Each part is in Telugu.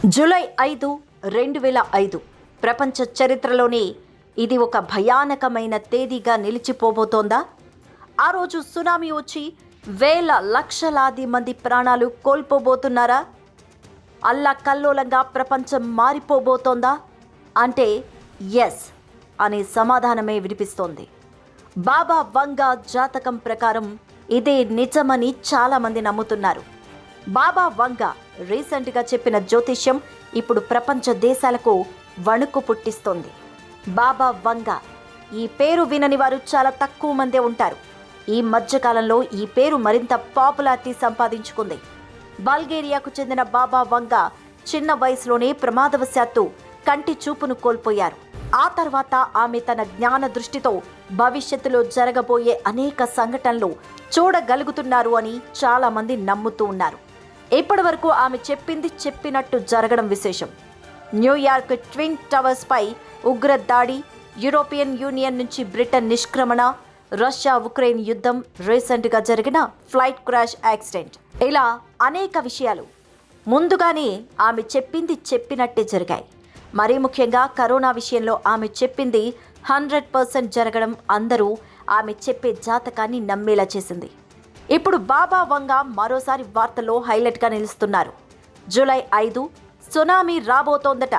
జూలై 5, 2005 ప్రపంచ చరిత్రలోనే ఇది ఒక భయానకమైన తేదీగా నిలిచిపోబోతోందా? ఆ రోజు సునామీ వచ్చి వేల లక్షలాది మంది ప్రాణాలు కోల్పోబోతున్నారా? అల్లకల్లోలంగా ప్రపంచం మారిపోబోతోందా అంటే ఎస్ అనే సమాధానమే వినిపిస్తోంది. బాబా వంగా జాతకం ప్రకారం ఇదే నిజమని చాలామంది నమ్ముతున్నారు. బాబా వంగా రీసెంట్గా చెప్పిన జ్యోతిష్యం ఇప్పుడు ప్రపంచ దేశాలకు వణుకు పుట్టిస్తోంది. బాబా వంగా ఈ పేరు వినని వారు చాలా తక్కువ మందే ఉంటారు. ఈ మధ్యకాలంలో ఈ పేరు మరింత పాపులారిటీ సంపాదించుకుంది. బల్గేరియాకు చెందిన బాబా వంగా చిన్న వయసులోనే ప్రమాదవశాత్తు కంటి చూపును కోల్పోయారు. ఆ తర్వాత ఆమె తన జ్ఞాన దృష్టితో భవిష్యత్తులో జరగబోయే అనేక సంఘటనలు చూడగలుగుతున్నారు అని చాలా మంది నమ్ముతూ ఉన్నారు. ఇప్పటి వరకు ఆమె చెప్పింది చెప్పినట్టు జరగడం విశేషం. న్యూయార్క్ ట్విన్ టవర్స్ పై ఉగ్ర దాడి, యూరోపియన్ యూనియన్ నుంచి బ్రిటన్ నిష్క్రమణ, రష్యా ఉక్రెయిన్ యుద్ధం, రీసెంట్గా జరిగిన ఫ్లైట్ క్రాష్ యాక్సిడెంట్, ఇలా అనేక విషయాలు ముందుగానే ఆమె చెప్పింది చెప్పినట్టే జరిగాయి. మరీ ముఖ్యంగా కరోనా విషయంలో ఆమె చెప్పింది 100% జరగడం అందరూ ఆమె చెప్పే జాతకాన్ని నమ్మేలా చేసింది. ఇప్పుడు బాబా వంగా మరోసారి వార్తల్లో హైలైట్గా నిలుస్తున్నారు. జూలై 5 సునామీ రాబోతోందట.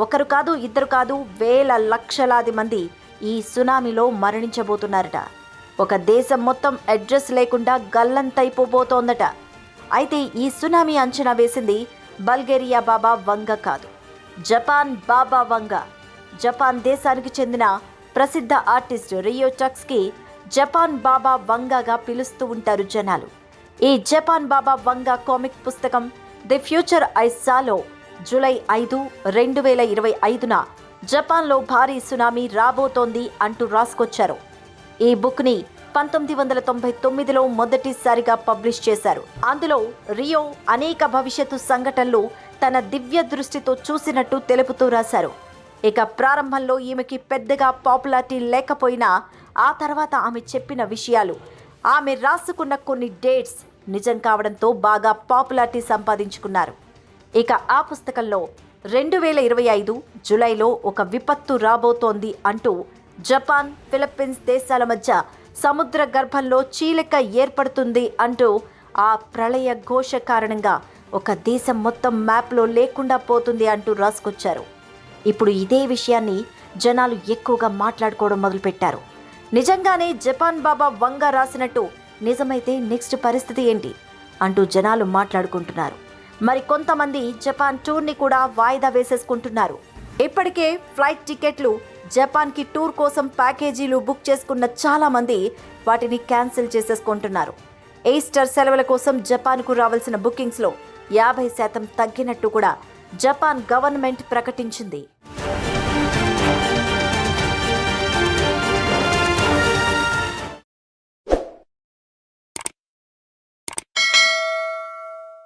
ఒకరు కాదు, ఇద్దరు కాదు, వేల లక్షలాది మంది ఈ సునామీలో మరణించబోతున్నారట. ఒక దేశం మొత్తం అడ్రస్ లేకుండా గల్లంతైపోబోతోందట. అయితే ఈ సునామీ అంచనా వేసింది బల్గేరియా బాబా వంగా కాదు, జపాన్ బాబా వంగా. జపాన్ దేశానికి చెందిన ప్రసిద్ధ ఆర్టిస్ట్ రియో టక్స్కి జపాన్ బాబా వంగాగా పిలుస్తూ ఉంటారు జనాలు. ఈ జపాన్ బాబా వంగా కామిక్ పుస్తకం ది ఫ్యూచర్ ఐ సాలో జూలై 5, 2025న జపాన్లో భారీ సునామీ రాబోతోంది అంటూ రాసుకొచ్చారు. ఈ బుక్ని 1999లో మొదటిసారిగా పబ్లిష్ చేశారు. అందులో రియో అనేక భవిష్యత్తు సంఘటనలు తన దివ్య దృష్టితో చూసినట్టు తెలుపుతూ రాశారు. ఇక ప్రారంభంలో ఈమెకి పెద్దగా పాపులారిటీ లేకపోయినా ఆ తర్వాత ఆమె చెప్పిన విషయాలు, ఆమె రాసుకున్న కొన్ని డేట్స్ నిజం కావడంతో బాగా పాపులారిటీ సంపాదించుకున్నారు. ఇక ఆ పుస్తకంలో 2025 జూలైలో ఒక విపత్తు రాబోతోంది అంటూ జపాన్, ఫిలిప్పీన్స్ దేశాల మధ్య సముద్ర గర్భంలో చీలిక ఏర్పడుతుంది అంటూ ఆ ప్రళయ ఘోష కారణంగా ఒక దేశం మొత్తం మ్యాప్లో లేకుండా పోతుంది అంటూ రాసుకొచ్చారు. ఇప్పుడు ఇదే విషయాన్ని జనాలు ఎక్కువగా మాట్లాడుకోవడం మొదలుపెట్టారు. నిజంగానే జపాన్ బాబా వంగా రాసినట్టు నిజమైతే నెక్స్ట్ పరిస్థితి ఏంటి అంటూ జనాలు మాట్లాడుకుంటున్నారు. మరి కొంతమంది జపాన్ టూర్ని కూడా వాయిదా వేసేసుకుంటున్నారు. ఇప్పటికే ఫ్లైట్ టికెట్లు, జపాన్కి టూర్ కోసం ప్యాకేజీలు బుక్ చేసుకున్న చాలా మంది వాటిని క్యాన్సిల్ చేసేసుకుంటున్నారు. ఈస్టర్ సెలవుల కోసం జపాన్కు రావాల్సిన బుకింగ్స్లో 50% తగ్గినట్టు కూడా జపాన్ గవర్నమెంట్ ప్రకటించింది.